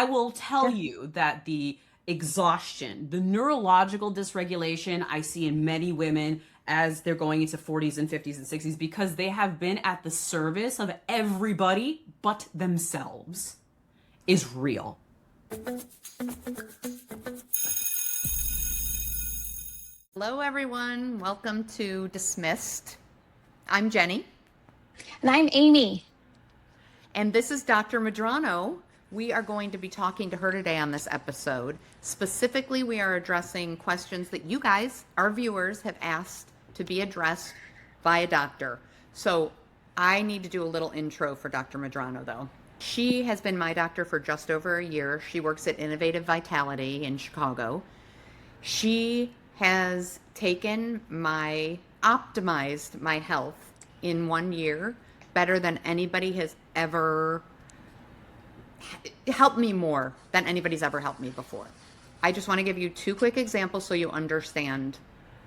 I will tell you that the exhaustion, the neurological dysregulation I see in many women as they're going into 40s and 50s and 60s because they have been at the service of everybody but themselves is real. Hello, everyone. Welcome to Dismissed. I'm Jenny. And I'm Amy. And this is Dr. Medrano. We are going to be talking to her today on this episode. Specifically, we are addressing questions that you guys, our viewers, have asked to be addressed by a doctor. So I need to do a little intro for Dr. Medrano, though. She has been my doctor for just over a year. She works at Innovative Vitality in Chicago. She has optimized my health in 1 year better than anybody has ever helped me, more than anybody's ever helped me before. I just want to give you 2 quick examples so you understand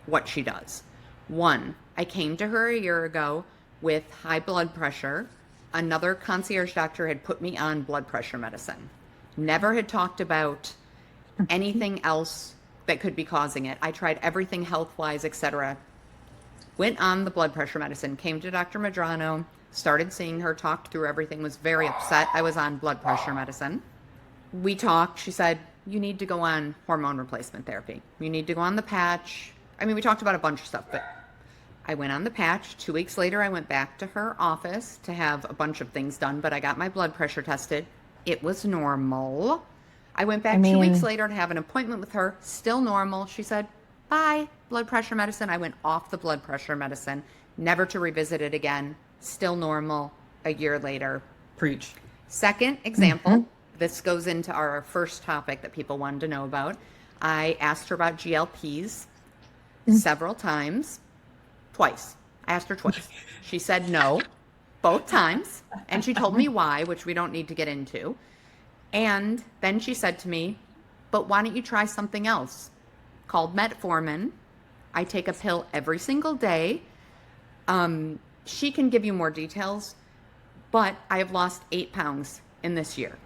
what she does. 1, I came to her a year ago with high blood pressure. Another concierge doctor had put me on blood pressure medicine. Never had talked about anything else that could be causing it. I tried everything health-wise, etc. Went on the blood pressure medicine, came to Dr. Medrano, started seeing her, talked through everything, was very upset I was on blood pressure medicine. We talked. She said, you need to go on hormone replacement therapy. You need to go on the patch. I mean, we talked about a bunch of stuff, but I went on the patch. 2 weeks later, I went back to her office to have a bunch of things done, but I got my blood pressure tested. It was normal. I went back 2 weeks later to have an appointment with her, still normal. She said, bye, blood pressure medicine. I went off the blood pressure medicine, never to revisit it again, still normal a year later. Preach. Second example, this goes into our first topic that people wanted to know about. I asked her about GLPs several times, twice. I asked her twice. She said no, both times, and she told me why, which we don't need to get into. And then she said to me, but why don't you try something else called Metformin? I take a pill every single day. She can give you more details, but I have lost 8 pounds in this year.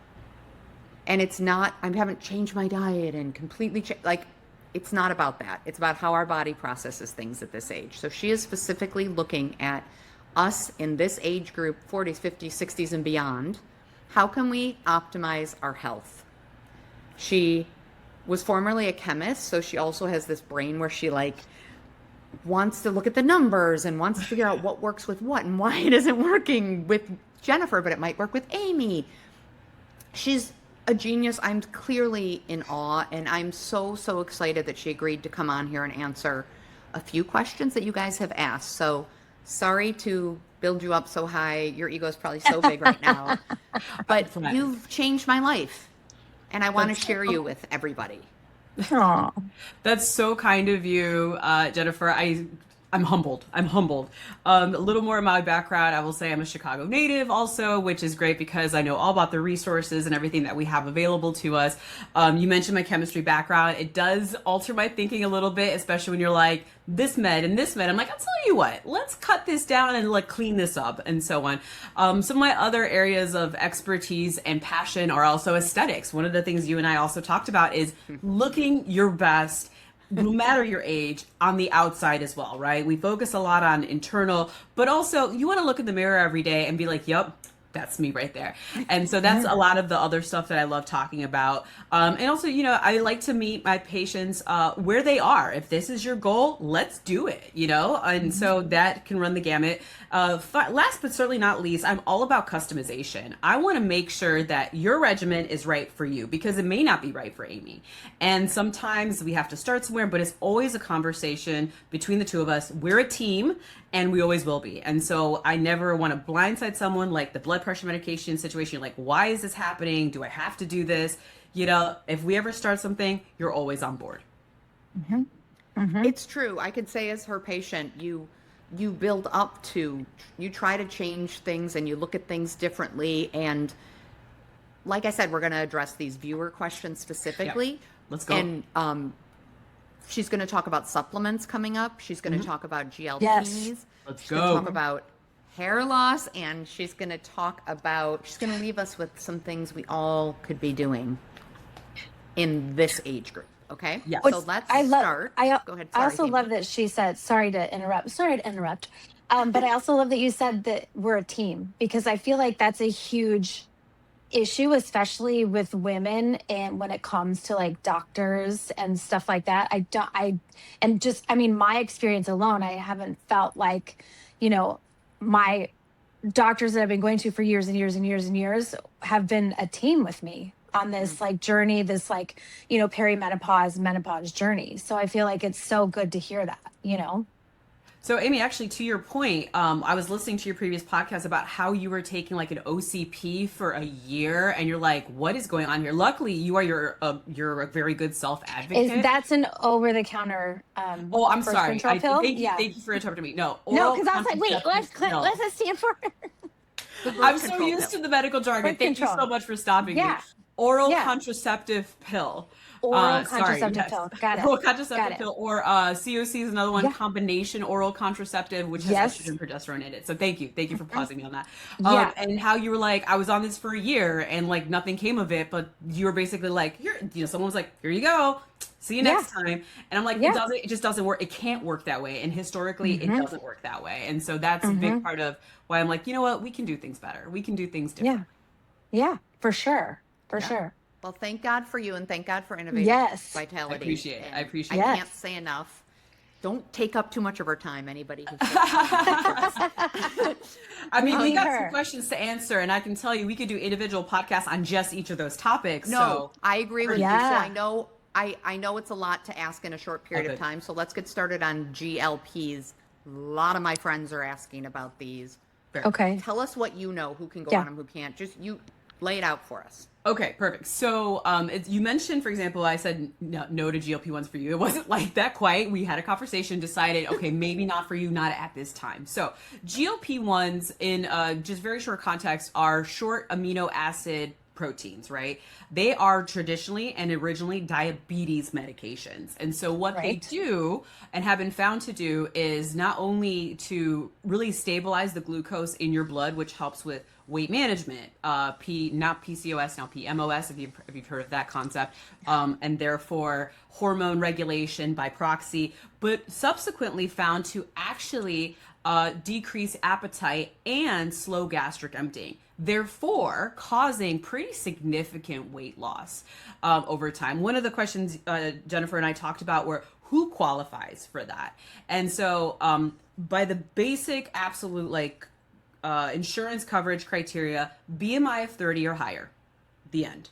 And it's not, I haven't changed my diet and completely it's not about that. It's about how our body processes things at this age. So she is specifically looking at us in this age group, 40s, 50s, 60s, and beyond. How can we optimize our health? She was formerly a chemist, so she also has this brain where she wants to look at the numbers and wants to figure out what works with what and why it isn't working with Jennifer, but it might work with Amy. She's a genius. I'm clearly in awe, and I'm so excited that she agreed to come on here and answer a few questions that you guys have asked. So sorry to build you up so high. Your ego is probably so big right now, but you've changed my life, and I want to share you with everybody. Aww. That's so kind of you, Jennifer. I'm humbled. A little more of my background. I will say I'm a Chicago native also, which is great because I know all about the resources and everything that we have available to us. You mentioned my chemistry background. It does alter my thinking a little bit, especially when you're like, this med and this med. I'm like, I'll tell you what, let's cut this down and clean this up and so on. Some of my other areas of expertise and passion are also aesthetics. One of the things you and I also talked about is looking your best, no matter your age, on the outside as well, right? We focus a lot on internal, but also you want to look in the mirror every day and be like, yep, that's me right there. And so that's a lot of the other stuff that I love talking about. And also, I like to meet my patients where they are. If this is your goal, let's do it, and so that can run the gamut. Last but certainly not least, I'm all about customization. I want to make sure that your regimen is right for you because it may not be right for Amy. And sometimes we have to start somewhere, but it's always a conversation between the two of us. We're a team, and we always will be. And so I never want to blindside someone like the blood pressure medication situation. Like, why is this happening? Do I have to do this? If we ever start something, you're always on board. Mm-hmm. Mm-hmm. It's true. I could say as her patient, you build up to, you try to change things and you look at things differently. And like I said, we're going to address these viewer questions specifically. Yep. Let's go. And she's going to talk about supplements coming up. She's going to talk about GLPs. Yes. Let's She's go. going to talk about hair loss, and she's going to leave us with some things we all could be doing in this age group. Okay. Yes. So let's start. Go ahead. I Sorry, also Amy. love that she said, sorry to interrupt. But I also love that you said that we're a team, because I feel like that's a huge issue, especially with women. And when it comes to like doctors and stuff like that, my experience alone, I haven't felt like, my doctors that I've been going to for years and years and years and years have been a team with me on this like journey, this like, menopause journey. So I feel like it's so good to hear that. So, Amy, actually, to your point, I was listening to your previous podcast about how you were taking like an OCP for a year, and you're like, "What is going on here?" Luckily, you're a very good self advocate. That's an over the counter Oh, I'm birth sorry. control pill? Thank you for interrupting me. No, No, oral because I was like, wait, what's that stand for? I'm so used to the medical jargon. Birth Thank you control. so much for stopping me. Yeah. Oral Yeah. contraceptive pill. Oral contraceptive pill. Got it. Oral contraceptive Got it. pill, or COC is another one. Yeah. Combination oral contraceptive, which has Yes. estrogen, progesterone in it. So thank you for pausing me on that. Yeah. And how you were like, I was on this for a year and like nothing came of it, but you were basically like, someone was like, here you go, see you next time. And I'm like, Yeah. it just doesn't work. It can't work that way, and historically, it doesn't work that way. And so that's a big part of why I'm like, you know what, we can do things better. We can do things different. Yeah, for sure. For sure. Well, thank God for you, and thank God for Innovative Yes. Vitality. I appreciate it. And I appreciate I it. can't say enough. Don't take up too much of our time, anybody who's I mean, we got Sure. some questions to answer, and I can tell you we could do individual podcasts on just each of those topics. No, So I agree with you. So Yeah. I know it's a lot to ask in a short period of Okay. time. So let's get started on GLPs. A lot of my friends are asking about these. Okay. Tell us what you know, who can go Yeah. on them, who can't. Just you lay it out for us. Okay, perfect. So you mentioned, for example, I said no to GLP-1s for you. It wasn't like that quite. We had a conversation, decided, okay, maybe not for you, not at this time. So GLP-1s, in just very short context, are short amino acid proteins, right? They are traditionally and originally diabetes medications. And so what they Right. do and have been found to do is not only to really stabilize the glucose in your blood, which helps with weight management, not PCOS, now PMOS, if you've heard of that concept, and therefore hormone regulation by proxy, but subsequently found to actually decrease appetite and slow gastric emptying, therefore causing pretty significant weight loss over time. One of the questions Jennifer and I talked about were who qualifies for that, and so by the basic absolute insurance coverage criteria, BMI of 30 or higher, the end.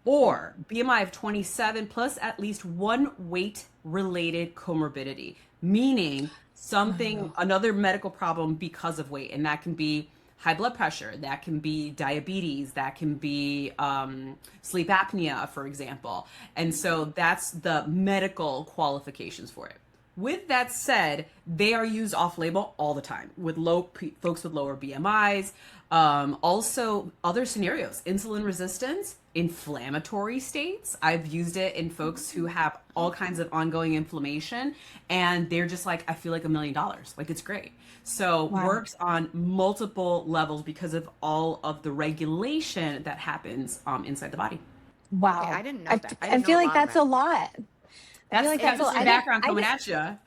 Or BMI of 27 plus at least one weight-related comorbidity, meaning another medical problem because of weight. And that can be high blood pressure, that can be diabetes, that can be sleep apnea, for example. And so that's the medical qualifications for it. With that said, they are used off-label all the time with folks with lower BMIs. Also, other scenarios: insulin resistance, inflammatory states. I've used it in folks who have all kinds of ongoing inflammation, and they're just like, I feel like $1 million. Like, it's great. So works on multiple levels because of all of the regulation that happens inside the body. Okay, Wow. I didn't know that. I feel like that's a lot. That's like that's that's some a- I background didn't- coming I at you.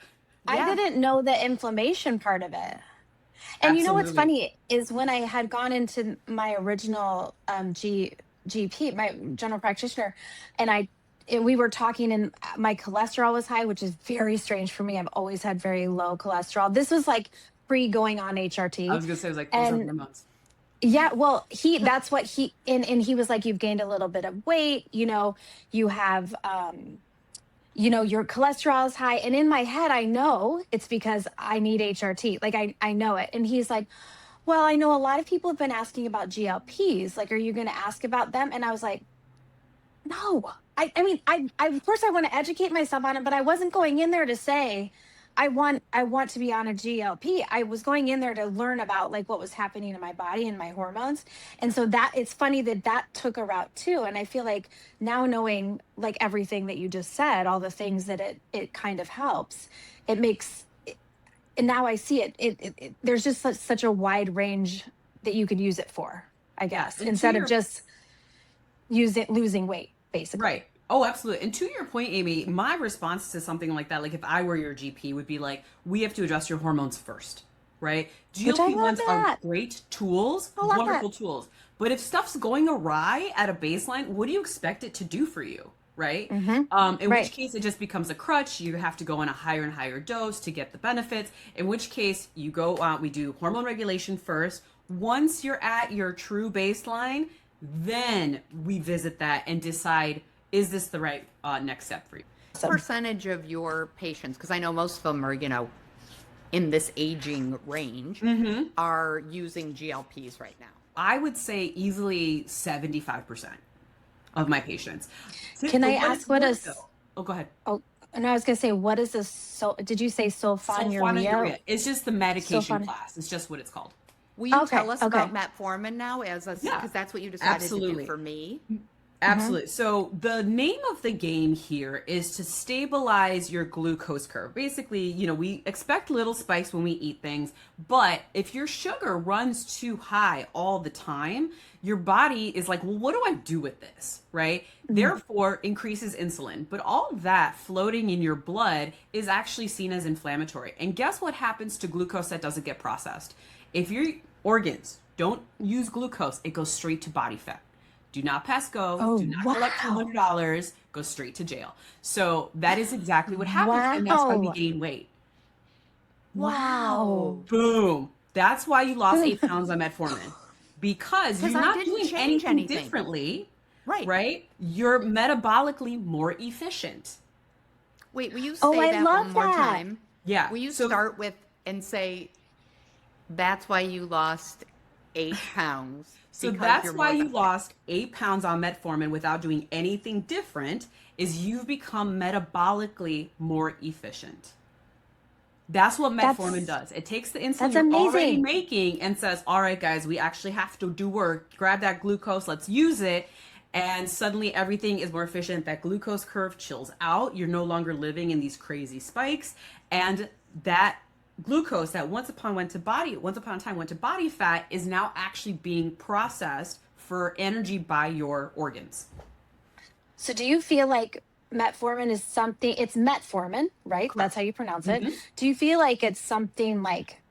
I didn't know the inflammation part of it. And you know what's Absolutely. funny is when I had gone into my original GP, my general practitioner, and we were talking, and my cholesterol was high, which is very strange for me. I've always had very low cholesterol. This was like pre going on HRT. I was gonna say, it was like, those are And hormones. yeah, well, that's what and he was like, you've gained a little bit of weight, you have your cholesterol is high. And in my head, I know it's because I need HRT. Like I know it. And he's like, well, I know a lot of people have been asking about GLPs. Like, are you going to ask about them? And I was like, no. I mean, I of course I want to educate myself on it, but I wasn't going in there to say I want to be on a GLP. I was going in there to learn about like what was happening in my body and my hormones. And so that it's funny that took a route too. And I feel like now knowing like everything that you just said, all the things that it kind of helps, it and now I see it, there's just such a wide range that you could use it for, I guess, And to instead of your just losing weight, basically. right. Oh, absolutely. And to your point, Amy, my response to something like that, like if I were your GP, would be like, we have to adjust your hormones first, right? Which I love GLP-1s are that. great tools, I love wonderful that. tools. But if stuff's going awry at a baseline, what do you expect it to do for you, right? Mm-hmm. In which Right. case it just becomes a crutch. You have to go on a higher and higher dose to get the benefits. In which case you go on, we do hormone regulation first. Once you're at your true baseline, then we visit that and decide, is this the right next step for you? Percentage of your patients, because I know most of them are, in this aging range, are using GLPs right now. I would say easily 75% of my patients. Can I ask what is? Oh, go ahead. Oh, and I was gonna say, what is this? So, did you say sulfonylurea? Sulfonylurea. It's just the medication Sulfon. class. It's just what it's called. Will you Okay, tell us okay. about metformin now, because Yeah, that's what you decided to absolutely. do for me? Absolutely. So the name of the game here is to stabilize your glucose curve. Basically, we expect little spikes when we eat things, but if your sugar runs too high all the time, your body is like, well, what do I do with this? Right? Therefore, increases insulin. But all that floating in your blood is actually seen as inflammatory. And guess what happens to glucose that doesn't get processed? If your organs don't use glucose, it goes straight to body fat. Do not pass go. Oh, Do not collect wow. $200. Go straight to jail. So that is exactly what happens, and that's why we Wow. gain weight. Wow. Boom. That's why you lost Really? 8 pounds on metformin, because you're Because I not didn't doing change anything anything. differently, Right. right? You're metabolically more efficient. Wait, will you say Oh, I that love one more that. time? Yeah. Will you So start with and say that's why you lost 8 pounds? So because that's you're why more you efficient. lost 8 pounds on metformin without doing anything different, is you've become metabolically more efficient. That's what metformin That's does. It takes the insulin that's you're already amazing. making and says, all right, guys, we actually have to do work. Grab that glucose, let's use it. And suddenly everything is more efficient. That glucose curve chills out. You're no longer living in these crazy spikes. And that glucose that once upon a time went to body fat is now actually being processed for energy by your organs. So, do you feel like metformin is something? It's metformin, right? That's how Correct. you pronounce it. Mhm. Do you feel like it's something like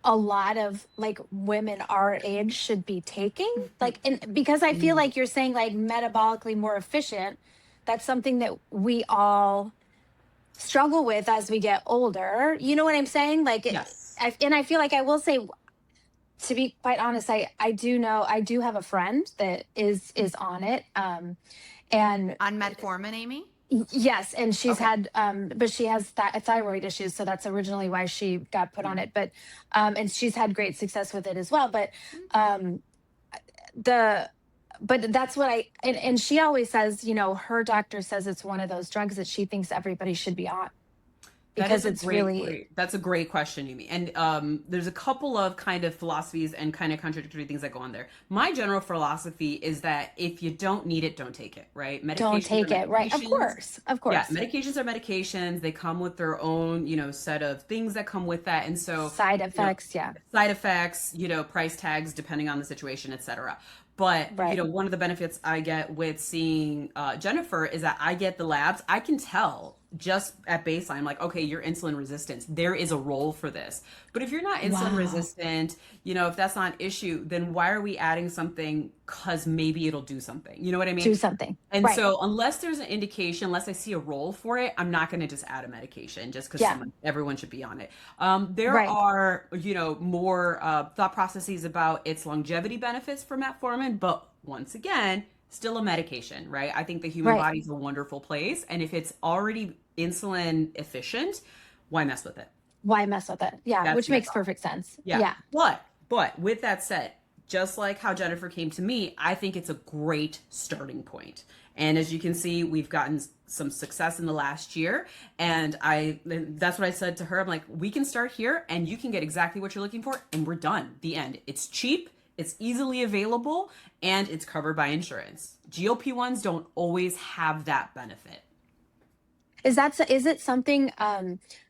a lot of like women our age should be taking? Like, and because I feel like you're saying like metabolically more efficient, that's something that we all struggle with as we get older. You know what I'm saying? Like, Yes. and I feel like I will say, to be quite honest, I do know, I do have a friend that is on it, and On metformin, Amy? yes, and she's Okay. had but she has thyroid issues, so that's originally why she got put on it. But and she's had great success with it as well. But um the but that's what and she always says, her doctor says it's one of those drugs that she thinks everybody should be on, That because is a it's really that's a great question, Yumi. And there's a couple of kind of philosophies and kind of contradictory things that go on there. My general philosophy is that if you don't need it, don't take it, right? don't Medications are take it, right? Of medications. course, of Yeah, course. medications are medications. They come with their own, set of things that come with that. And so, Side you know, effects, yeah. side effects, price tags depending on the situation, etc. But, Right. one of the benefits I get with seeing Jennifer is that I get the labs. I can tell just at baseline, like, okay, you're insulin resistant. There is a role for this. But if you're not insulin Wow. resistant, if that's not an issue, then why are we adding something? Because maybe it'll do something. You know what I mean? Do something. And Right. so, unless there's an indication, unless I see a role for it, I'm not going to just add a medication just because Yeah. everyone should be on it. There Right. are, more thought processes about its longevity benefits for metformin, but once again, still a medication, right? I think the human Right. body is a wonderful place, and if it's already insulin efficient, why mess with it? Why mess with it? Yeah, That's which my makes thought. perfect sense. Yeah. Yeah. But with that said, just like how Jennifer came to me, I think it's a great starting point. And as you can see, we've gotten some success in the last year. And that's what I said to her. I'm like, we can start here and you can get exactly what you're looking for and we're done. The end. It's cheap, it's easily available, and it's covered by insurance. GLP-1s don't always have that benefit. Is it something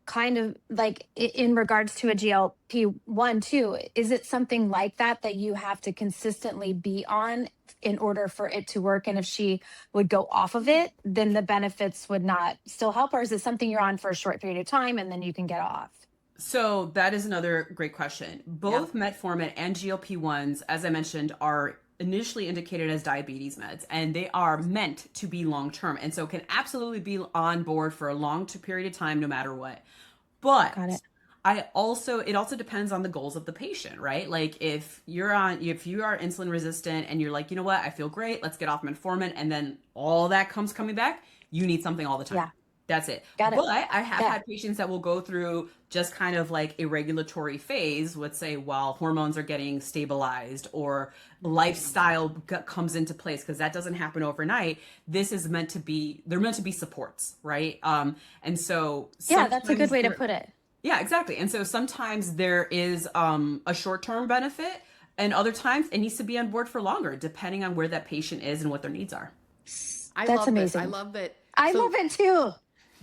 kind of like in regards to a GLP-1 too? Is it something like that that you have to consistently be on in order for it to work? And if she would go off of it, then the benefits would not still help, or is it something you're on for a short period of time and then you can get off? So that is another great question. Yeah. Both metformin and GLP-1s, as I mentioned, are initially indicated as diabetes meds, and they are meant to be long term, and so can absolutely be on board for a long period of time, no matter what. But Got it. it also depends on the goals of the patient, right? Like if you are insulin resistant and you're like, you know what, I feel great, let's get off metformin, and then all that comes coming back, you need something all the time. Yeah. That's it. Got it. But I have Yeah. had patients that will go through just kind of like a regulatory phase, let's say while hormones are getting stabilized or lifestyle comes into place, because that doesn't happen overnight. This is meant to be, they're meant to be supports, right? And so Yeah, that's a good sometimes way to there- put it. yeah, exactly. And so sometimes there is a short-term benefit, and other times it needs to be on board for longer, depending on where that patient is and what their needs are. I That's love this. I amazing. love that. I So love it too.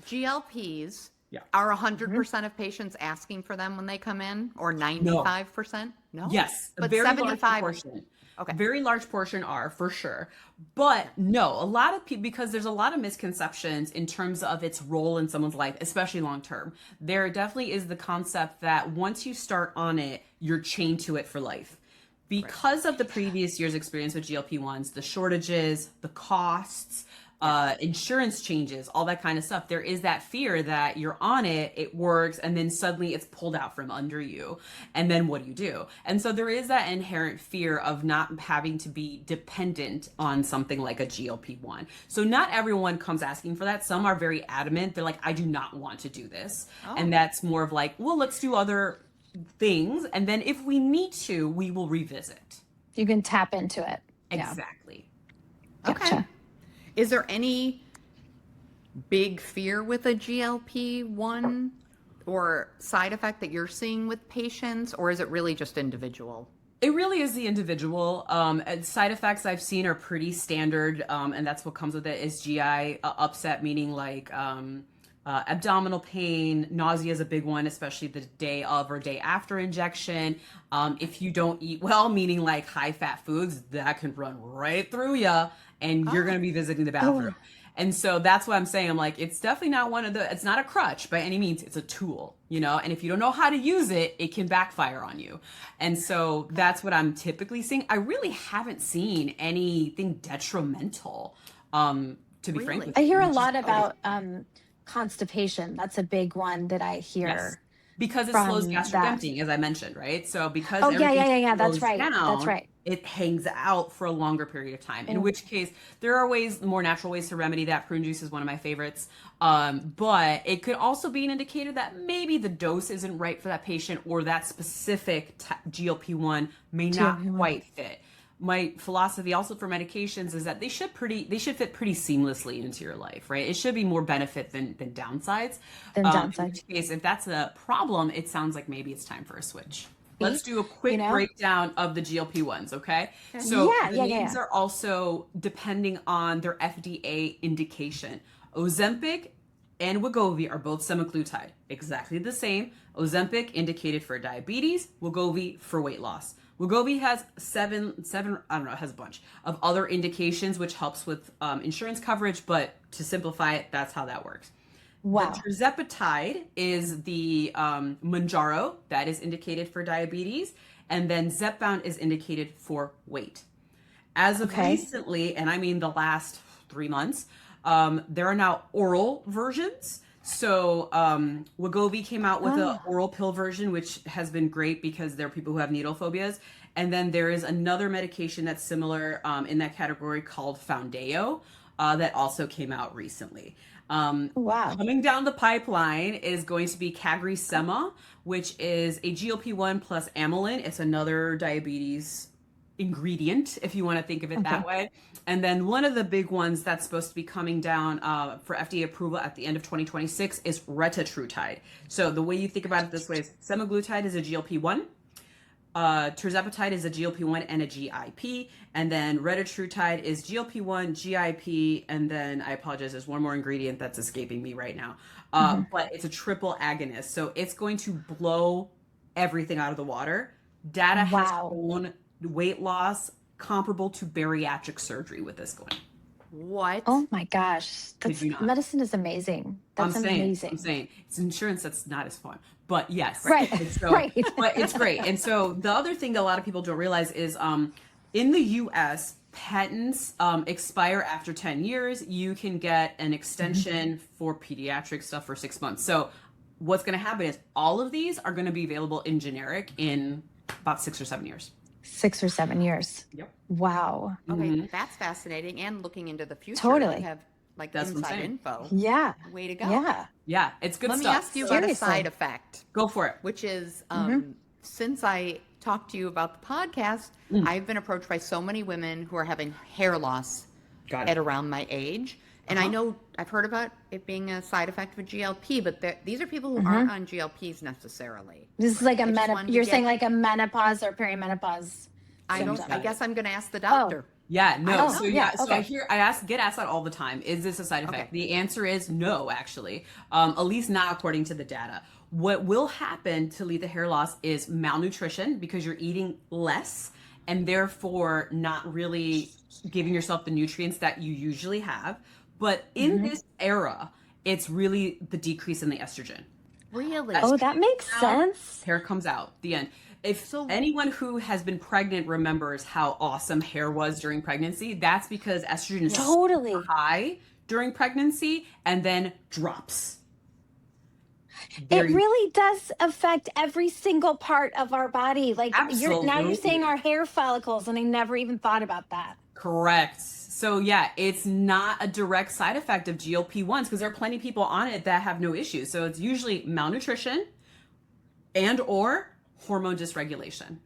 GLPs Yeah. are 100% of patients asking for them when they come in, or No. 95%? No. Yes, a But very large 75. proportion. Okay. Very large portion are for sure. But no, a lot of people, because there's a lot of misconceptions in terms of its role in someone's life, especially long term. There definitely is the concept that once you start on it, you're chained to it for life. Because of the previous year's experience with GLP-1s, the shortages, the costs, insurance changes, all that kind of stuff, there is that fear that you're on it, it works, and then suddenly it's pulled out from under you. And then what do you do? And so there is that inherent fear of not having to be dependent on something like a GLP-1. So not everyone comes asking for that. Some are very adamant. They're like, I do not want to do this. And that's more of like, well, let's do other things. And then if we need to, we will revisit. You can tap into it. Yeah. Exactly. Okay. Gotcha. Is there any big fear with a GLP-1 or side effect that you're seeing with patients, or is it really just individual? It really is the individual. And side effects I've seen are pretty standard, and that's what comes with it is GI upset, meaning like abdominal pain, nausea is a big one, especially the day of or day after injection. If you don't eat well, meaning like high fat foods, that can run right through you, and you're going to be visiting the bathroom. And so that's what I'm saying. I'm like, it's definitely not it's not a crutch by any means. It's a tool, you know, and if you don't know how to use it, it can backfire on you. And so that's what I'm typically seeing. I really haven't seen anything detrimental, to be frank with I you. hear a lot about constipation. That's a big one that I hear. Yes. Because it from slows gastric that. emptying, as I mentioned, right? So because Oh, yeah. everything That's slows right. down, That's right. it hangs out for a longer period of time. In which case, there are more natural ways to remedy that. Prune juice is one of my favorites. But it could also be an indicator that maybe the dose isn't right for that patient, or that specific GLP-1 may not quite fit. My philosophy also for medications is that they should fit pretty seamlessly into your life, right? It should be more benefit than downsides. In which case, if that's a problem, it sounds like maybe it's time for a switch. Let's do a quick breakdown of the GLP-1s, okay? So the names are also depending on their FDA indication. Ozempic and Wegovy are both semaglutide, exactly the same. Ozempic indicated for diabetes, Wegovy for weight loss. Wegovy has seven, I don't know, it has a bunch of other indications, which helps with insurance coverage, but to simplify it, that's how that works. Wow. The tirzepatide is the Mounjaro, that is indicated for diabetes, and then Zepbound is indicated for weight. As of recently, and I mean the last 3 months, there are now oral versions. So Wegovy came out with an oral pill version, which has been great because there are people who have needle phobias. And then there is another medication that's similar in that category called Foundayo that also came out recently. Coming down the pipeline is going to be CagriSema, which is a GLP-1 plus amylin. It's another diabetes ingredient, if you want to think of it that way. And then one of the big ones that's supposed to be coming down for FDA approval at the end of 2026 is retatrutide. So the way you think about it this way is semaglutide is a GLP-1. Tirzepatide is a GLP-1 and a GIP, and then retatrutide is GLP-1, GIP, and then I apologize, there's one more ingredient that's escaping me right now. But it's a triple agonist, so it's going to blow everything out of the water. Data has Wow. shown weight loss comparable to bariatric surgery with this going. What? Oh my gosh. Kid you not. Medicine is amazing. That's amazing. I'm saying it's insurance that's not as fun, but yes, Right. And so, Right. but it's great. And so the other thing that a lot of people don't realize is, in the U.S., patents expire after 10 years. You can get an extension for pediatric stuff for 6 months. So what's going to happen is all of these are going to be available in generic in about 6 or 7 years. 6 or 7 years. Yep. Wow. Okay, that's fascinating. And looking into the future, Totally. you have like That's what I'm inside saying. info. Yeah. Way to go. Yeah. Yeah, it's good Let me stuff. ask you about a Seriously. side effect, Go for it. which is since I talked to you about the podcast, I've been approached by so many women who are having hair loss Got at it. around my age. And I know I've heard about it being a side effect of a GLP, but these are people who aren't on GLPs necessarily. This is like a just wanted to you're get- saying like a menopause or perimenopause. I symptom. guess I'm going to ask the doctor. Yeah, no. Oh, So yeah, so okay. I get asked that all the time. Is this a side effect? Okay. The answer is no, actually. At least not according to the data. What will happen to lead to hair loss is malnutrition because you're eating less and therefore not really giving yourself the nutrients that you usually have. But in this era, it's really the decrease in the estrogen. Really? Oh, that makes sense. Hair comes out. The end. If So- anyone who has been pregnant remembers how awesome hair was during pregnancy, that's because estrogen is Totally. high during pregnancy and then drops. It really does affect every single part of our body. Like now you're Absolutely. saying our hair follicles, and I never even thought about that. Correct. So yeah, it's not a direct side effect of GLP-1s because there are plenty of people on it that have no issues. So it's usually malnutrition and or hormone dysregulation.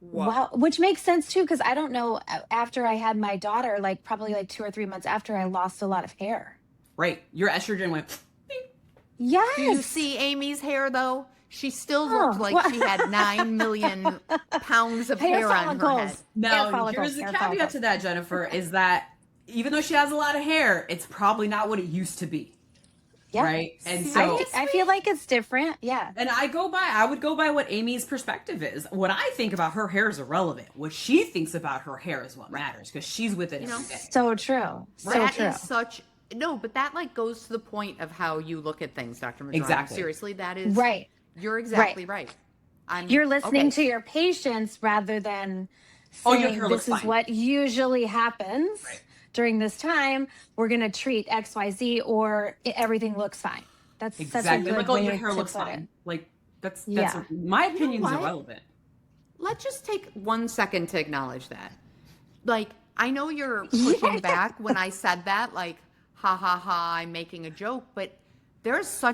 Wow, which makes sense too, because I don't know. After I had my daughter, like probably like 2 or 3 months after, I lost a lot of hair. Right. Your estrogen went bing. Yes. Do you see Amy's hair though? She still looked Oh, like what? she had 9 million pounds of Hair hair on her head. follicles. Hair Now, follicles, here's the hair caveat follicles. to that, Jennifer, is that even though she has a lot of hair, it's probably not what it used to be. Yeah. Right. And See, so I feel like it's different. Yeah. and I would go by what Amy's perspective is. What I think about her hair is irrelevant. What she thinks about her hair is what matters because she's with it every day. So true. So That true. is such no, but that like goes to the point of how you look at things, Dr. Medrano. Exactly. Seriously, that is Right. You're exactly right. You're listening okay. to your patients rather than Oh, your saying hair looks this is fine. what usually happens during this time. We're going to treat XYZ or everything looks fine. That's such a Exactly. good Like, oh, way your hair to looks put fine. it. Like that's Yeah. my opinion is what? irrelevant. Let's just take 1 second to acknowledge that. Like, I know you're pushing back when I said that, like, ha ha ha, I'm making a joke, but there's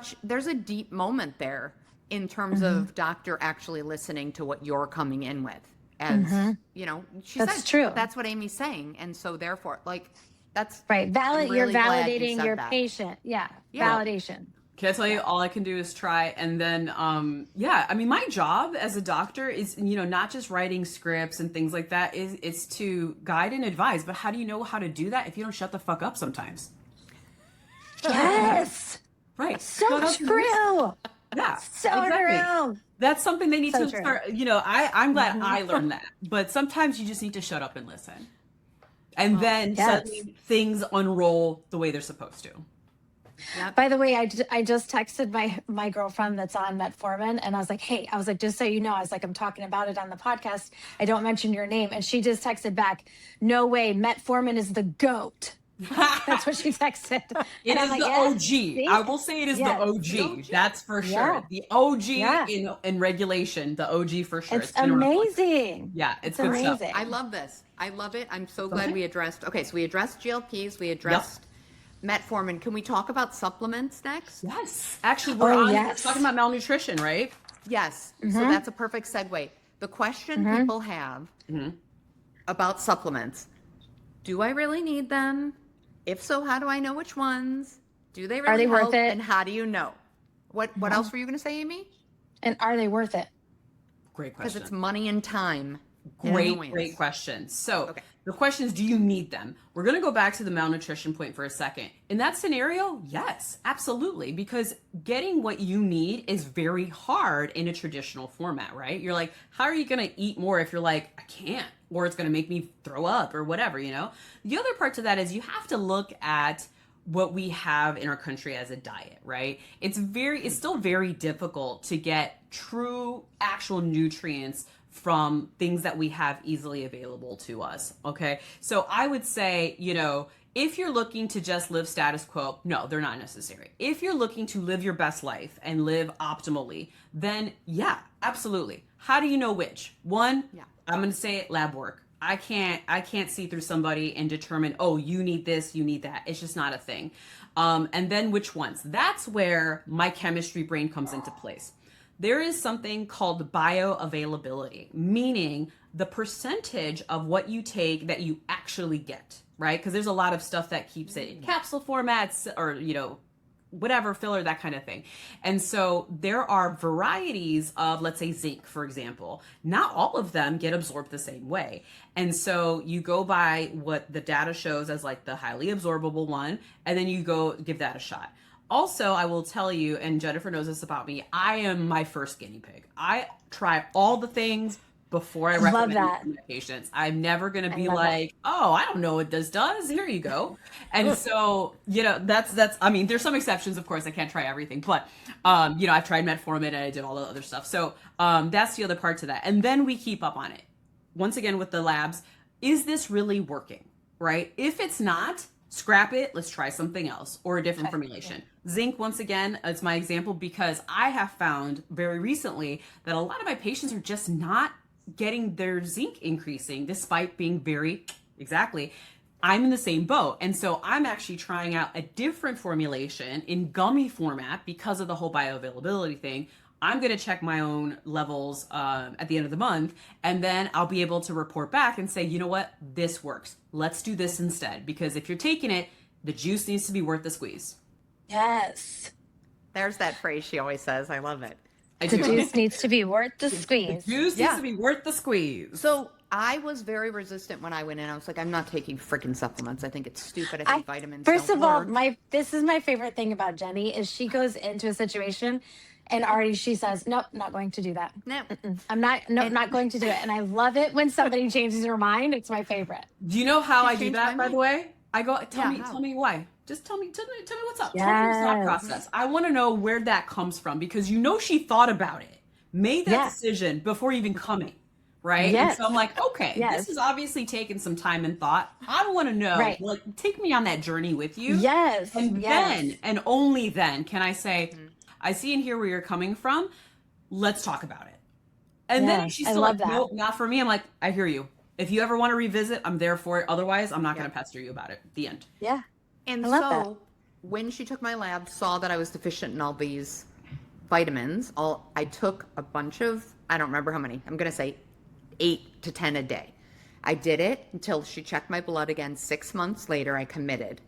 a deep moment there in terms of doctor actually listening to what you're coming in with. As you know, she That's said true. that's what Amy's saying. And so therefore, like that's Right. I'm You're really glad you validating said your that. patient. Yeah. Yeah. Validation. Can I tell you, all I can do is try. And then, yeah, I mean, my job as a doctor is, not just writing scripts and things like that, is to guide and advise. But how do you know how to do that if you don't shut the fuck up sometimes? Yes. Right. So Shut up and true. listen. Yeah. So exactly. true. That's something they need So to true. start. I'm glad I learned that. But sometimes you just need to shut up and listen. And then yes. suddenly things unroll the way they're supposed to. Yep. By the way, I just texted my girlfriend that's on Metformin, and I was like, hey, just so you know, I'm talking about it on the podcast. I don't mention your name. And she just texted back, no way, Metformin is the GOAT. That's what she texted. It And is I'm like, the yeah, OG. see? I will say it is Yes. the OG. That's for sure. Yeah. The OG Yeah. in regulation. The OG for sure. It's been around for- amazing. Yeah, it's It's good stuff. amazing. I love this. I love it. I'm so glad Okay. we addressed. Okay, so we addressed GLPs. We addressed Metformin. Can we talk about supplements next? Yes. Actually, we're yes. talking about malnutrition, right? Yes. So that's a perfect segue. The question people have about supplements: do I really need them? If so, how do I know which ones? Do they really they worth help? it? And how do you know? What else were you going to say, Amy? And are they worth it? Great Because question. it's money and time. and Great, annoyance. great question. So Okay. the question is, do you need them? We're going to go back to the malnutrition point for a second. In that scenario, yes, absolutely. Because getting what you need is very hard in a traditional format, right? You're like, how are you going to eat more if you're like, I can't, or it's going to make me throw up or whatever, you know? The other part to that is you have to look at what we have in our country as a diet, right? It's still very difficult to get true actual nutrients from things that we have easily available to us. Okay. So I would say, if you're looking to just live status quo, no, they're not necessary. If you're looking to live your best life and live optimally, then yeah, absolutely. How do you know which? One, I'm going to say it, lab work. I can't see through somebody and determine, oh, you need this, you need that. It's just not a thing. And then which ones? That's where my chemistry brain comes into place. There is something called bioavailability, meaning the percentage of what you take that you actually get, right? Because there's a lot of stuff that keeps it in capsule formats or, whatever, filler, that kind of thing. And so there are varieties of, let's say, zinc, for example. Not all of them get absorbed the same way. And so you go by what the data shows as like the highly absorbable one, and then you go give that a shot. Also, I will tell you, and Jennifer knows this about me, I am my first guinea pig. I try all the things before I recommend it to my patients. I'm never going to be like, oh, I don't know what this does. Here you go. And so, that's, I mean, there's some exceptions, of course. I can't try everything, but, I've tried Metformin and I did all the other stuff. So that's the other part to that. And then we keep up on it. Once again, with the labs, is this really working, right? If it's not, scrap it. Let's try something else or a different formulation. Zinc, once again, it's my example because I have found very recently that a lot of my patients are just not getting their zinc increasing despite being I'm in the same boat. And so I'm actually trying out a different formulation in gummy format because of the whole bioavailability thing. I'm going to check my own levels at the end of the month, and then I'll be able to report back and say, you know what, this works. Let's do this instead. Because if you're taking it, the juice needs to be worth the squeeze. Yes. There's that phrase she always says. I love it. The juice needs to be worth the squeeze. The juice needs to be worth the squeeze. So I was very resistant when I went in. I was like, I'm not taking freaking supplements. I think it's stupid. I think vitamins First don't of all, work. this is my favorite thing about Jenny is she goes into a situation and already she says, nope, not going to do that. No. I'm not going to do it. And I love it when somebody changes their mind. It's my favorite. Do you know how I do changed that, my by the way? I go, tell me why. Just tell me what's up. Tell me your thought process. I want to know where that comes from because she thought about it, made that decision before even coming, right? Yes. And so I'm like, okay, this is obviously taking some time and thought. I want to know, like, take me on that journey with you. Yes. And then, and only then, can I say, I see and hear where you're coming from. Let's talk about it. And then she's still like, nope, not for me. I'm like, I hear you. If you ever want to revisit, I'm there for it. Otherwise, I'm not going to pester you about it. The end. Yeah. And so when she took my lab, saw that I was deficient in all these vitamins, I took a bunch of, I don't remember how many, I'm going to say 8 to 10 a day. I did it until she checked my blood again. 6 months later, I committed.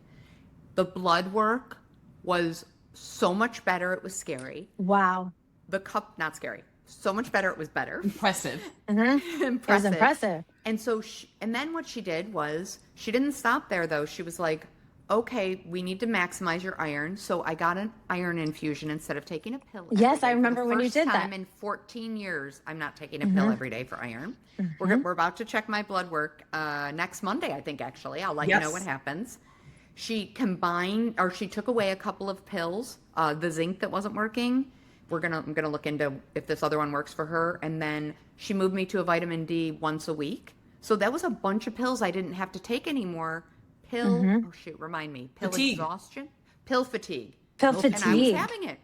The blood work was so much better. It was scary. Wow. The cup, not scary. So much better. It was better. Impressive. Impressive. It was impressive. And so, and then what she did was, she didn't stop there though. She was like, okay, we need to maximize your iron. So I got an iron infusion instead of taking a pill. Yes, I remember when you did that. First time in 14 years, I'm not taking a pill every day for iron. We're about to check my blood work next Monday, I think, actually. I'll let you know what happens. She took away a couple of pills, the zinc that wasn't working. I'm gonna look into if this other one works for her. And then she moved me to a vitamin D once a week. So that was a bunch of pills I didn't have to take anymore. Pill exhaustion, pill fatigue. Pill fatigue. And I was having it.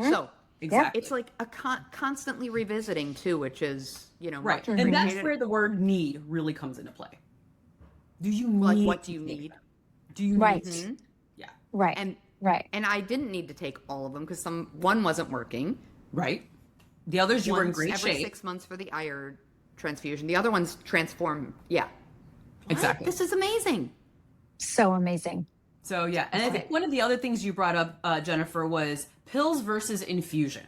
So it's like a constantly revisiting too, which is, right. And that's where the word need really comes into play. Do you need? Like, what do you need? Do you need? Yeah. Right. And I didn't need to take all of them because one wasn't working. Right. The others you were in great every shape. 6 months for the iron transfusion. The other one's transform. Yeah. Exactly. This is amazing. So amazing. So yeah, and I think one of the other things you brought up, Jennifer, was pills versus infusion,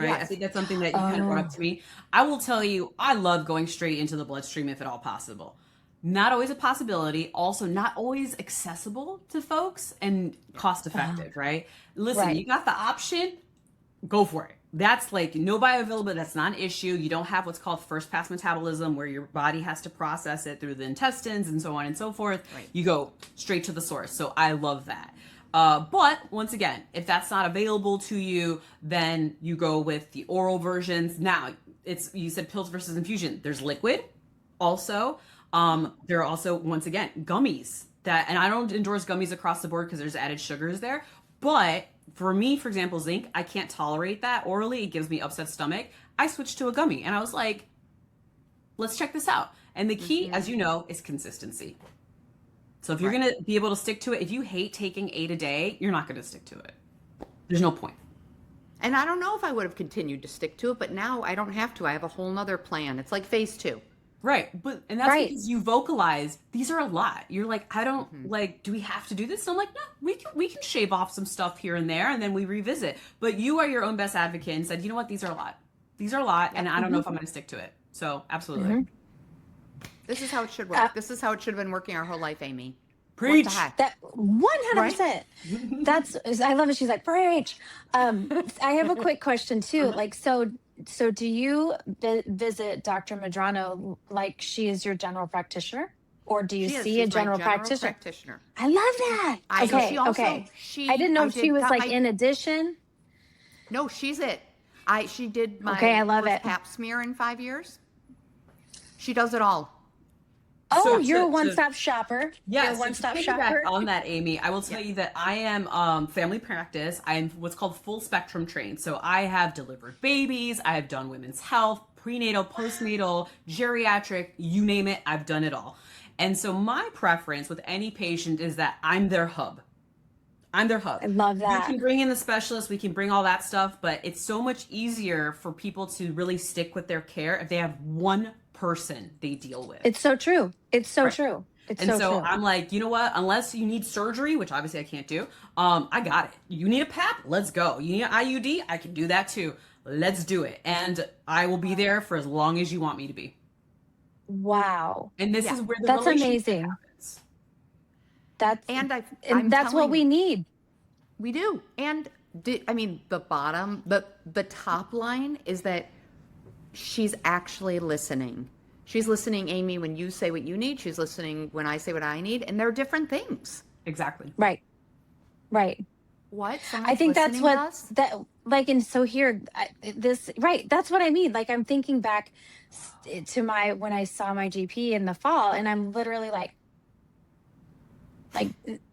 right? I Yes. think that's something that you kind of brought up to me. I will tell you, I love going straight into the bloodstream if at all possible. Not always a possibility, also not always accessible to folks and cost effective, right? Listen, you Right. got the option, go for it. That's like no bioavailability, that's not an issue. You don't have what's called first pass metabolism where your body has to process it through the intestines and so on and so forth. Right. You go straight to the source. So I love that. But once again, if that's not available to you, then you go with the oral versions. Now, it's you said pills versus infusion. There's liquid also. There are also, once again, gummies that, and I don't endorse gummies across the board because there's added sugars there. But for me, for example, zinc, I can't tolerate that orally. It gives me upset stomach. I switched to a gummy and I was like, let's check this out. And the key, as you know, is consistency. So if you're going to be able to stick to it, if you hate taking 8 a day, you're not going to stick to it. There's no point. And I don't know if I would have continued to stick to it, but now I don't have to. I have a whole nother plan. It's like phase 2. Right. But, and that's Right. because you vocalize, these are a lot. You're like, I don't like, do we have to do this? So I'm like, no, we can shave off some stuff here and there and then we revisit. But you are your own best advocate and said, you know what, these are a lot. These are a lot. And I don't know if I'm going to stick to it. So absolutely. This is how it should work. This is how it should have been working our whole life, Amy. Preach. What the heck? That 100%. That's, I love it. She's like, preach. I have a quick question too. Like, so do you visit Dr. Medrano like she is your general practitioner, or do you She is. see a She's my general practitioner? I love that. I know. Okay, She also, okay. she, I didn't know I if did- she was got like my- in addition. No, she's it. She did my Okay, I love first it. pap smear in 5 years. She does it all. Oh, So you're a to- one-stop shopper. Yeah, You're a so one-stop to piggyback shopper. on that, Amy, I will tell you that I am family practice. I'm what's called full spectrum trained. So I have delivered babies, I have done women's health, prenatal, postnatal, geriatric, you name it, I've done it all. And so my preference with any patient is that I'm their hub. I'm their hub. I love You that. can bring in the specialist, we can bring all that stuff, but it's so much easier for people to really stick with their care if they have one person they deal with. It's so true. It's so Right. true. It's And so true. I'm like, you know what? Unless you need surgery, which obviously I can't do, I got it. You need a PAP? Let's go. You need an IUD? I can do that too. Let's do it. And I will be there for as long as you want me to be. Wow. And this Yeah. is where the That's relationship amazing. happens. That's And and that's what we need. We do. And I mean, the top line is that she's actually listening. She's listening, Amy, when you say what you need. She's listening when I say what I need. And they're different things. Exactly. Right. Right. What? I think that's Someone's listening what to us? that like, and so here this right, that's what I mean. Like, I'm thinking back to my when I saw my GP in the fall, and I'm literally like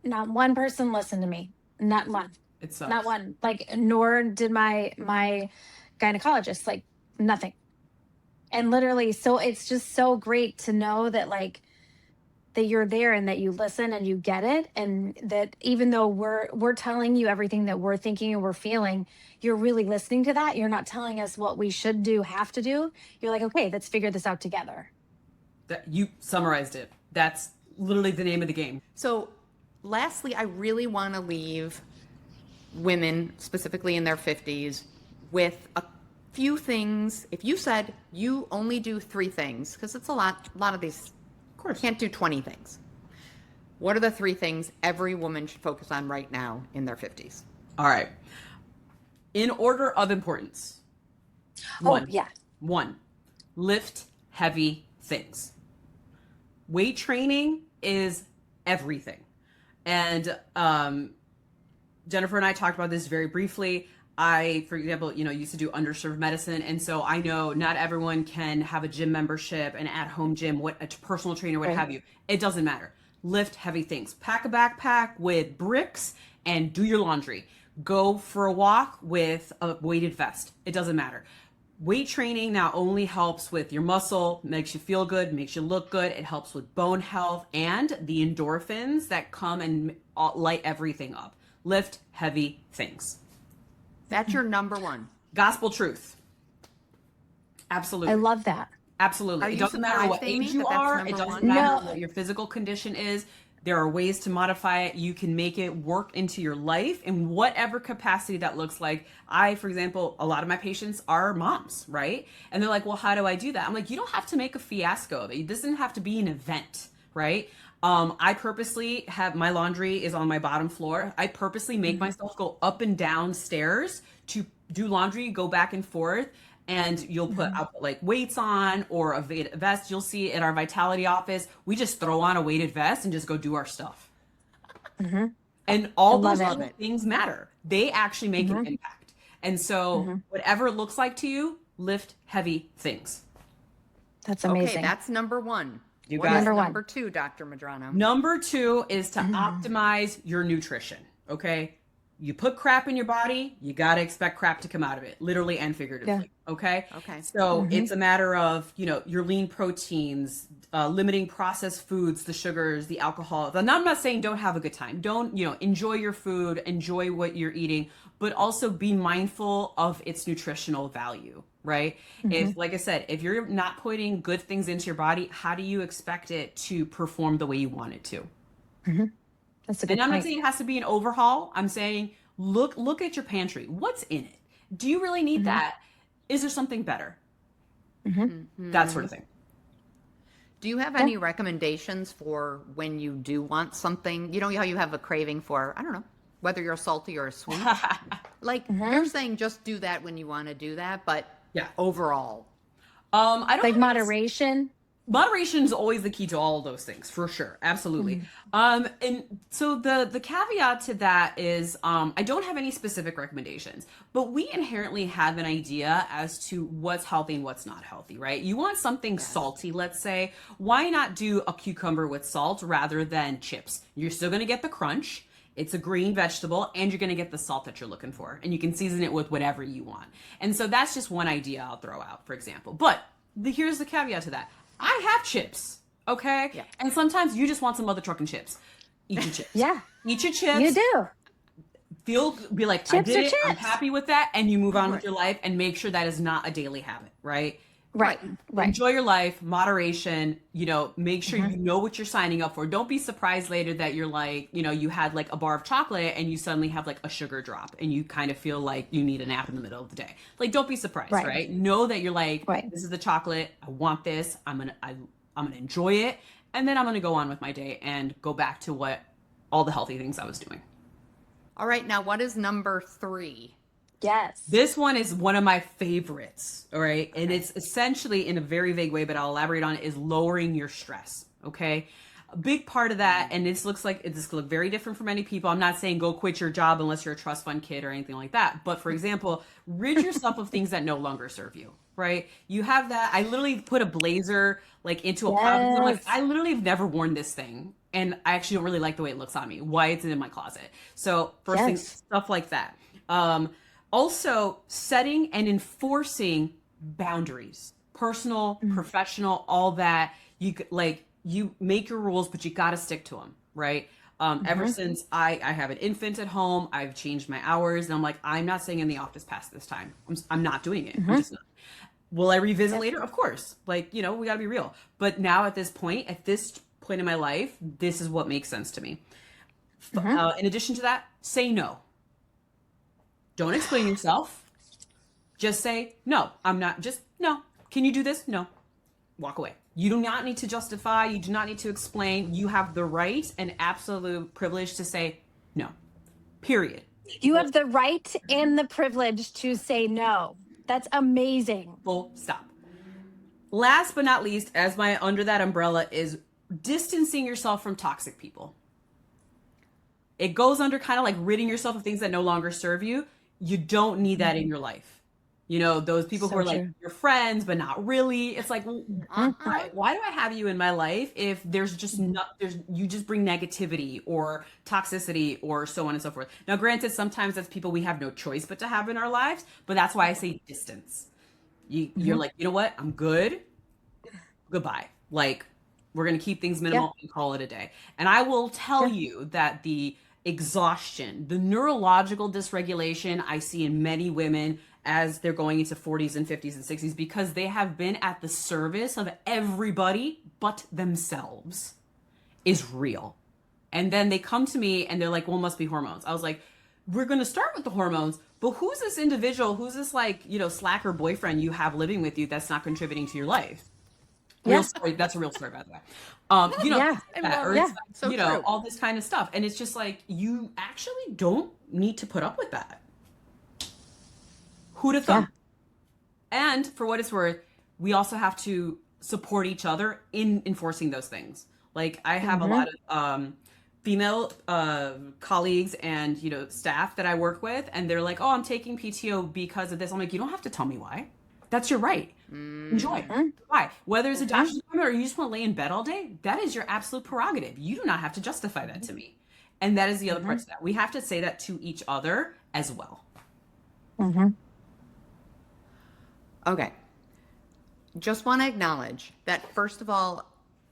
not one person listened to me. Not one. It sucks. Not one. Like, nor did my gynecologist. Like, nothing. And literally, so it's just so great to know that, like, that you're there and that you listen and you get it, and that even though we're telling you everything that we're thinking and we're feeling, you're really listening to that. You're not telling us what we should do, have to do. You're like, okay, let's figure this out together. You summarized it. That's literally the name of the game. So, lastly, I really want to leave women, specifically in their 50s, with a few things. If you said you only do 3 things, because it's a lot of these, of course, can't do 20 things. What are the 3 things every woman should focus on right now in their 50s? All right. In order of importance. Oh, yeah. 1, lift heavy things. Weight training is everything. And Jennifer and I talked about this very briefly. I, for example, used to do underserved medicine. And so I know not everyone can have a gym membership, an at-home gym, a personal trainer, what have you. It doesn't matter. Lift heavy things. Pack a backpack with bricks and do your laundry. Go for a walk with a weighted vest. It doesn't matter. Weight training not only helps with your muscle, makes you feel good, makes you look good. It helps with bone health and the endorphins that come and light everything up. Lift heavy things. That's your number 1. Gospel truth. Absolutely. I love that. Absolutely. Are It you doesn't matter what surprised, Amy, age you that that's are. number It doesn't one? matter No. what your physical condition is. There are ways to modify it. You can make it work into your life in whatever capacity that looks like. For example, a lot of my patients are moms, right? And they're like, well, how do I do that? I'm like, you don't have to make a fiasco of it. It doesn't have to be an event, right? I purposely have my laundry is on my bottom floor. I purposely make myself go up and down stairs to do laundry, go back and forth. And you'll put up like weights on or a weighted vest. You'll see in our vitality office, we just throw on a weighted vest and just go do our stuff. And all those love it. little things matter. They actually make an impact. And so whatever it looks like to you, lift heavy things. That's Okay, amazing. that's number one. You What got is it. Number one. number two, Dr. Medrano? Number 2 is to optimize your nutrition. Okay. You put crap in your body, you got to expect crap to come out of it, literally and figuratively. Okay. Okay. So it's a matter of, your lean proteins, limiting processed foods, the sugars, the alcohol. And I'm not saying don't have a good time. Don't, enjoy your food, enjoy what you're eating, but also be mindful of its nutritional value, right? If, like I said, if you're not putting good things into your body, how do you expect it to perform the way you want it to? That's a good And I'm not point. saying it has to be an overhaul. I'm saying look at your pantry. What's in it? Do you really need that? Is there something better? That sort of thing. Do you have any recommendations for when you do want something? You know how you have a craving for, I don't know, whether you're salty or sweet? Like you're saying just do that when you want to do that, but Yeah. overall. I don't Like have- moderation. Moderation is always the key to all of those things, for sure. Absolutely. And so the caveat to that is I don't have any specific recommendations, but we inherently have an idea as to what's healthy and what's not healthy, right? You want something salty, let's say. Why not do a cucumber with salt rather than chips? You're still going to get the crunch. It's a green vegetable, and you're going to get the salt that you're looking for, and you can season it with whatever you want. And so that's just one idea I'll throw out, for example. But here's the caveat to that. I have chips, okay? Yeah. And sometimes you just want some other trucking chips. Eat your chips. Yeah, Eat your chips. you do. Be like, I Chips did are it. I'm chips. happy with that. And you move on with your life and make sure that is not a daily habit, right? Right. Enjoy your life, moderation, make sure you know what you're signing up for. Don't be surprised later that you're like, you had like a bar of chocolate and you suddenly have like a sugar drop and you kind of feel like you need a nap in the middle of the day. Like, don't be surprised, right? Know that you're like, this is the chocolate. I want this. I'm going to enjoy it. And then I'm going to go on with my day and go back to all the healthy things I was doing. All right, now what is number 3? Yes. This one is one of my favorites, all right? And it's essentially, in a very vague way, but I'll elaborate on it, is lowering your stress, okay? A big part of that, and this looks very different for many people. I'm not saying go quit your job unless you're a trust fund kid or anything like that. But for example, rid yourself of things that no longer serve you, right? You have that. I literally put a blazer like into a pouch. I'm like, I literally have never worn this thing. And I actually don't really like the way it looks on me. Why it's in my closet. So first thing, stuff like that. Also, setting and enforcing boundaries, personal, professional, all that. You make your rules, but you got to stick to them, right? Ever since I have an infant at home, I've changed my hours, and I'm like, I'm not staying in the office past this time. I'm not doing it. I'm just not. Will I revisit later? Of course. We got to be real. But now at this point in my life, this is what makes sense to me. In addition to that, say no. Don't explain yourself. Just say, no, I'm not. Just, no. Can you do this? No. Walk away. You do not need to justify. You do not need to explain. You have the right and absolute privilege to say no. Period. You have the right and the privilege to say no. That's amazing. Full stop. Last but not least, as my under that umbrella, is distancing yourself from toxic people. It goes under kind of like ridding yourself of things that no longer serve you. You don't need that in your life. Those people who are like your friends, but not really. It's like, why do I have you in my life if there's just you just bring negativity or toxicity or so on and so forth. Now, granted, sometimes that's people we have no choice but to have in our lives, but that's why I say distance. You're like, you know what? I'm good. Goodbye. Like, we're going to keep things minimal and call it a day. And I will tell you that the exhaustion, the neurological dysregulation I see in many women as they're going into 40s and 50s and 60s, because they have been at the service of everybody but themselves, is real. And then they come to me and they're like, well, it must be hormones. I was like, we're going to start with the hormones, but who's this individual? Who's this like, slacker boyfriend you have living with you that's not contributing to your life? Real Yeah. story. That's a real story, by the way. Yeah. Or Yeah. it's like, So true. all this kind of stuff. And it's just like, you actually don't need to put up with that. Who'd have thought? And for what it's worth, we also have to support each other in enforcing those things. Like I have a lot of female colleagues and staff that I work with, and they're like, "Oh, I'm taking PTO because of this." I'm like, "You don't have to tell me why. That's your right. Enjoy. Why? Whether it's a doctor's appointment or you just want to lay in bed all day, that is your absolute prerogative. You do not have to justify that to me." And that is the other part to that. We have to say that to each other as well. Okay. Just want to acknowledge that, first of all,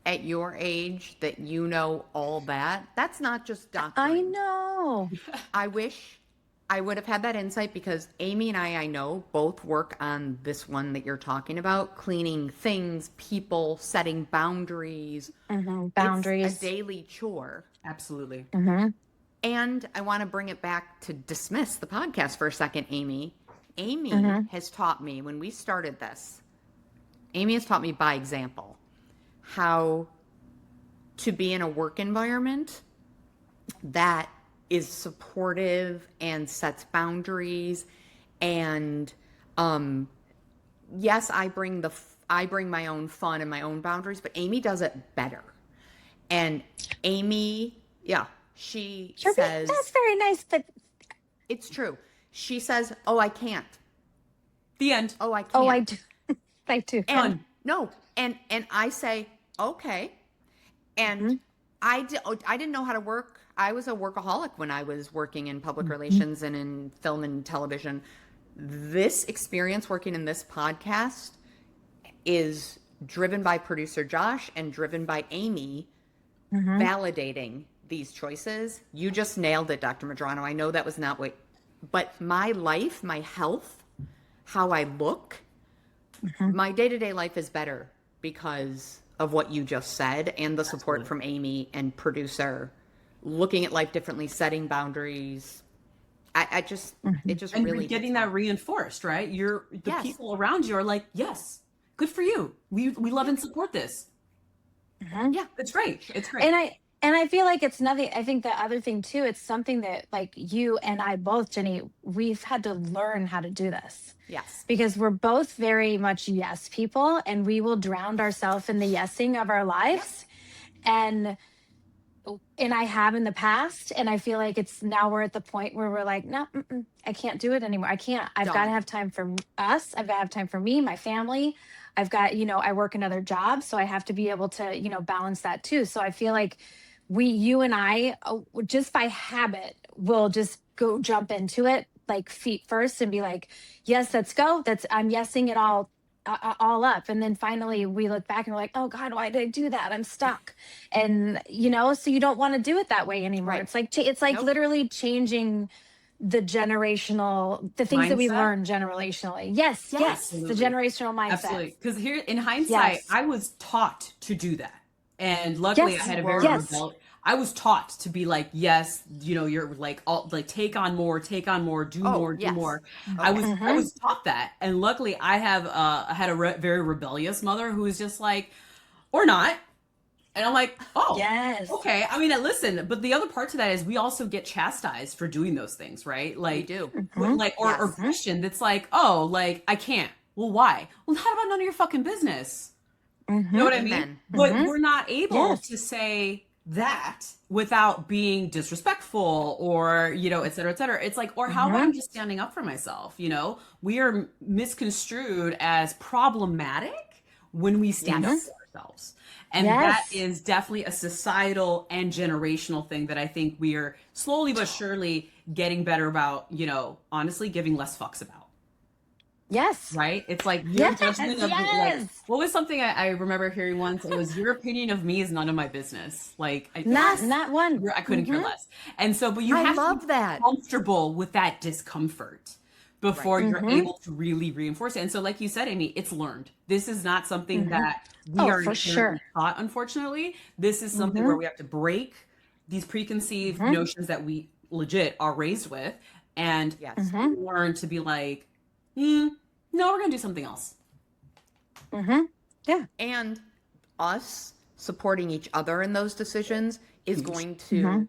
at your age, that you know all that, that's not just doctoring. I know. I wish I would have had that insight, because Amy and I know, both work on this one that you're talking about, cleaning things, people, setting boundaries. Boundaries. It's a daily chore. Absolutely. And I want to bring it back to dismiss the podcast for a second, Amy. Amy has taught me, when we started this, Amy has taught me by example how to be in a work environment that is supportive and sets boundaries. And yes, I bring my own fun and my own boundaries, but Amy does it better. And Amy, she says, That's very nice, but it's true. She says, "Oh, I can't. The end. Oh, I can't." oh, I do. I do. And no, and I say, "Okay." And I didn't know how to work. I was a workaholic when I was working in public relations and in film and television. This experience working in this podcast is driven by producer Josh and driven by Amy validating these choices. You just nailed it, Dr. Medrano. I know that was not what, but my life, my health, how I look, my day-to-day life is better because of what you just said, and the support from Amy and producer, looking at life differently, setting boundaries. It just And really getting hits that home. reinforced, right? The Yes. people around you are like, yes, good for you. We love and support this. Yeah. It's great. It's great. And I feel like it's nothing. I think the other thing too, it's something that like you and I both, Jenny, we've had to learn how to do this. Yes. Because we're both very much yes people, and we will drown ourselves in the yesing of our lives. And I have in the past, and I feel like it's now we're at the point where we're like, no, I can't do it anymore. I can't. I've got to have time for us. I've got to have time for me, my family. I've got, I work another job, so I have to be able to, balance that too. So I feel like you and I, just by habit, will just go jump into it like feet first and be like, yes, let's go. I'm yesing it all up. And then finally we look back and we're like, oh God, why did I do that? I'm stuck. And, so you don't want to do it that way anymore. Right. It's like Nope. literally changing the things that we Mindset? learned generationally. Yes. The Absolutely. generational mindset. Absolutely. Because here in hindsight, Yes. I was taught to do that. And luckily Yes, I had a you very were. Yes. I was taught to be like, yes, you're like take on more, do more, do yes. more. I was taught that. And luckily I have had a very rebellious mother who was just like, or not. And I'm like, oh, Yes. okay. I mean, listen, but the other part to that is we also get chastised for doing those things, right? Like, We do. Like, or Yes. questioned. It's like, oh, like I can't. Well, why? Well, how about none of your fucking business? You know what I mean? Amen. But we're not able Yes. to say that without being disrespectful or, et cetera, et cetera. It's like, or how about I'm just standing up for myself? We are misconstrued as problematic when we stand up for ourselves. And that Yes. is definitely a societal and generational thing that I think we are slowly but surely getting better about, honestly giving less fucks about. Yes. Right? It's like your Yes, judgment of yes. what was something I remember hearing once? It was your opinion of me is none of my business. Like Not one. I couldn't care less. And so, but you I have to love be that. comfortable with that discomfort before you're able to really reinforce it. And so, like you said, Amy, it's learned. This is not something that we Oh, are for inherently sure. taught, unfortunately. This is something where we have to break these preconceived notions that we legit are raised with, and Yes. learn to be like, no, we're gonna do something else. Yeah. And us supporting each other in those decisions is going to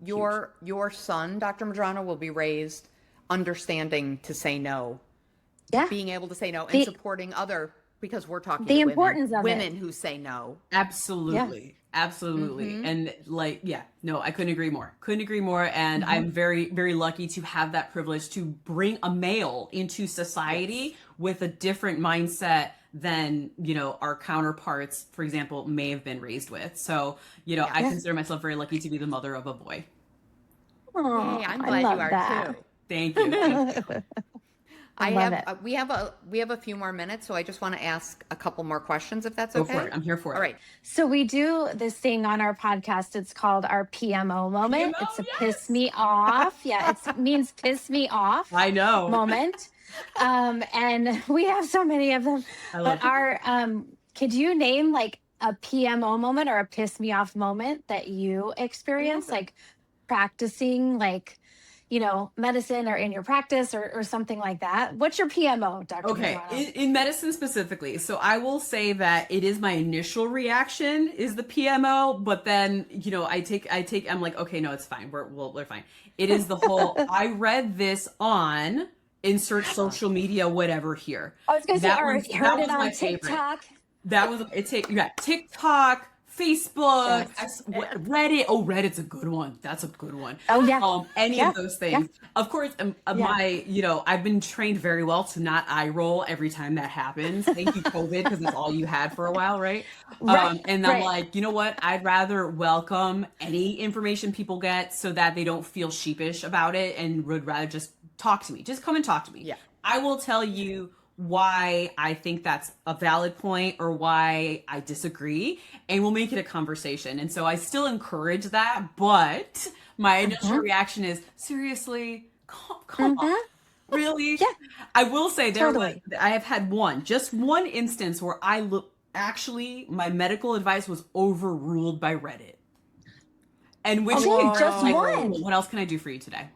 your son, Dr. Medrano, will be raised understanding to say no, Yeah. being able to say no, and supporting other, because we're talking The to importance of women it. who say no. Absolutely. Absolutely. And like, yeah, no, I couldn't agree more. Couldn't agree more. And I'm very, very lucky to have that privilege to bring a male into society with a different mindset than, our counterparts, for example, may have been raised with. So, I consider myself very lucky to be the mother of a boy. Oh, Hey, I'm I glad you love are that. too. Thank you. Thank you. I love it. We have a few more minutes, so I just want to ask a couple more questions, if that's Go okay. for it. I'm here for it. All right. So we do this thing on our podcast. It's called our PMO moment. PMO, It's a yes. piss me off. Yeah, it means piss me off I know. moment. And we have so many of them. I love But our could you name like a PMO moment or a piss me off moment that you experienced, like practicing medicine or in your practice or something like that? What's your PMO, Dr. Okay, Medrano? in medicine specifically, so I will say that it is my initial reaction is the PMO, but then I'm like, okay, no, it's fine, we're fine. It is the whole I read this on insert social media whatever here. I was gonna say, or That heard was it on my favorite. TikTok. That was TikTok, Facebook, Reddit. Oh, Reddit's a good one. That's a good one. Oh, yeah. Any Yeah. of those things. Of course, I've been trained very well to not eye roll every time that happens. Thank you, COVID, because it's all you had for a while, right? Right, And I'm right. like, you know what? I'd rather welcome any information people get so that they don't feel sheepish about it and would rather just talk to me. Just come and talk to me. Yeah. I will tell you why I think that's a valid point or why I disagree, and we'll make it a conversation. And so I still encourage that, but my initial reaction is seriously, come on, really? Yeah. I will say Totally. I have had just one instance where actually my medical advice was overruled by Reddit. And which Okay, just like, one. what else can I do for you today?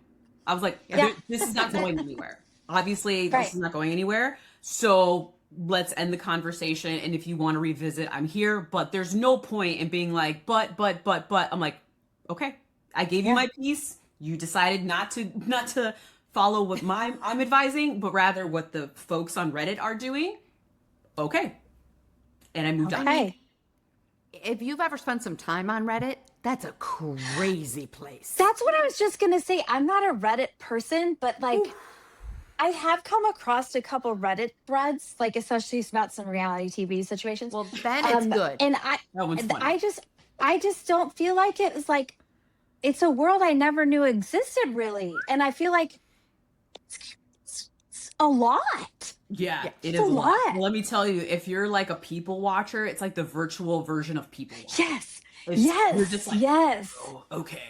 I was like, Yeah. this is not going anywhere. Obviously, Right. this is not going anywhere. So let's end the conversation. And if you want to revisit, I'm here. But there's no point in being like, but. I'm like, okay, I gave you my piece. You decided not to follow what I'm advising, but rather what the folks on Reddit are doing. Okay. And I moved on. Okay. If you've ever spent some time on Reddit, that's a crazy place. That's what I was just gonna say. I'm not a Reddit person, but like I have come across a couple Reddit threads, like especially about some reality TV situations. Well, then it's good. And That one's funny. I just don't feel like it was like it's a world I never knew existed really. And I feel like it's a lot. Yeah, it it's is a a lot. lot. Let me tell you, if you're like a people watcher, it's like the virtual version of people watcher. Yes. You're just like, yes. oh, okay.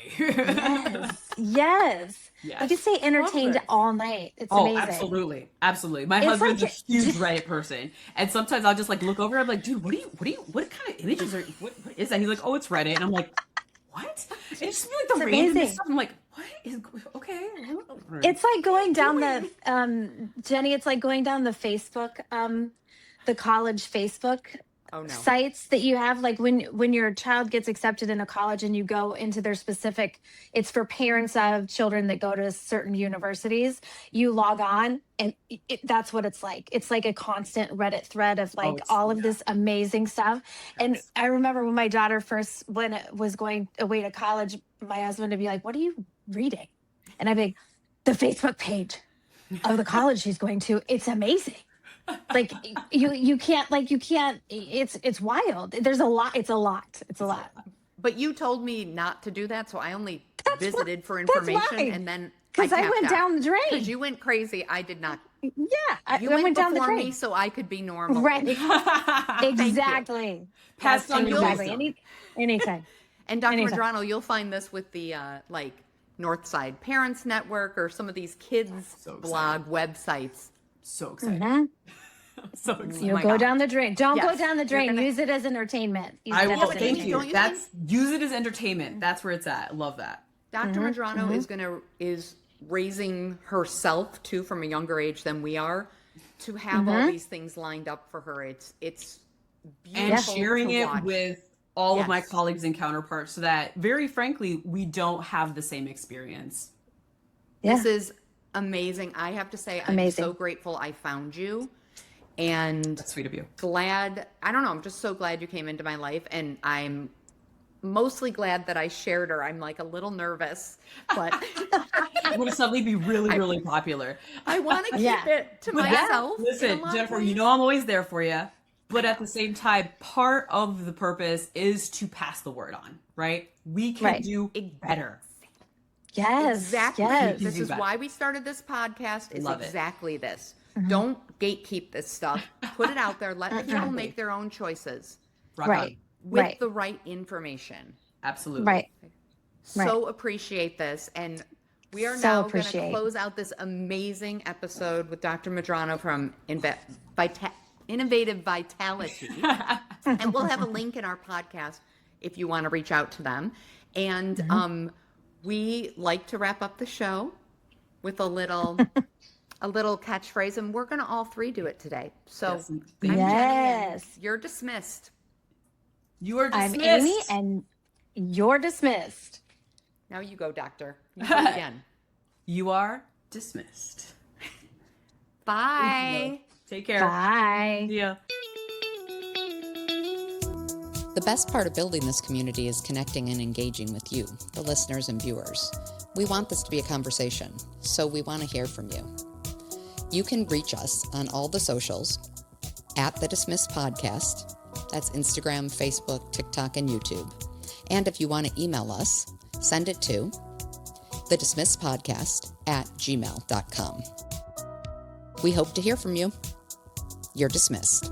Yes. Yes. I could stay entertained this. all night. It's Oh, amazing. absolutely. My It's husband's like- a huge Reddit person, and sometimes I'll just like look over. I'm like, dude, what kind of images are? What is that? He's like, oh, it's Reddit, and I'm like, what? And it's just be like the It's random amazing. stuff. I'm like, what is okay? It's like going down the Jenny, it's like going down the Facebook, the college Facebook Oh, no. sites that you have, like when your child gets accepted in a college and you go into their specific, it's for parents of children that go to certain universities. You log on and that's what it's like. It's like a constant Reddit thread of like all of this amazing stuff. And I remember when my daughter first was going away to college, my husband would be like, "What are you reading?" And I'd be like, "The Facebook page of the college she's going to. It's amazing." Like you can't it's wild. There's a lot. It's a lot. But you told me not to do that, so I only visited for that's information, why. and then Because I went down the drain. Because you went crazy, I did not. Yeah, I You went down the before drain. me, so I could be normal. Right. Exactly. Passed on your Exactly. wisdom. Anytime. And Dr. Anytime. Medrano, you'll find this with the like Northside Parents Network or some of these kids So excited. blog websites. So excited. Mhm. So excited. You'll my go God. down the drain. Don't go Yes, down the you're drain. gonna- Use it as entertainment. Use I it will. as Thank entertainment. you. Don't you That's use it as entertainment. That's where it's at. Love that. Dr. Medrano is raising herself too from a younger age than we are to have all these things lined up for her. It's beautiful And sharing to it watch. with all of my Yes. colleagues and counterparts so that, very frankly, we don't have the same experience. Yeah. This is amazing. I have to say, I'm Amazing. so grateful I found you, and That's sweet of you. glad. I don't know. I'm just so glad you came into my life, and I'm mostly glad that I shared her. I'm like a little nervous, but I'm going to suddenly be really, really popular. I want to keep Yeah. it to But myself. in a listen, lot of Jennifer, ways. you know I'm always there for you. But at the same time, part of the purpose is to pass the word on, right? We can Right. do better. Yes. Exactly. Yes. This do is better. why we started this podcast. Is Love it. exactly this. Don't gatekeep this stuff. Put it out there. Let people make their own choices Rock Right. on. with Right. the right information. Absolutely. Right. So appreciate this. And we are So now going to appreciate. close out this amazing episode with Dr. Medrano from Innovative Vitality. And we'll have a link in our podcast if you want to reach out to them. And we like to wrap up the show with a little catchphrase, and we're going to all three do it today. So Yes. I'm Jenny, and Yes. you're dismissed. You are I'm dismissed. Amy, and you're dismissed. Now you go, doctor. You do it again. You are dismissed. Bye. Take care. Bye. See ya. The best part of building this community is connecting and engaging with you, the listeners and viewers. We want this to be a conversation, so we want to hear from you. You can reach us on all the socials at The Dismissed Podcast. That's Instagram, Facebook, TikTok, and YouTube. And if you want to email us, send it to thedismissedpodcast@gmail.com. We hope to hear from you. You're dismissed.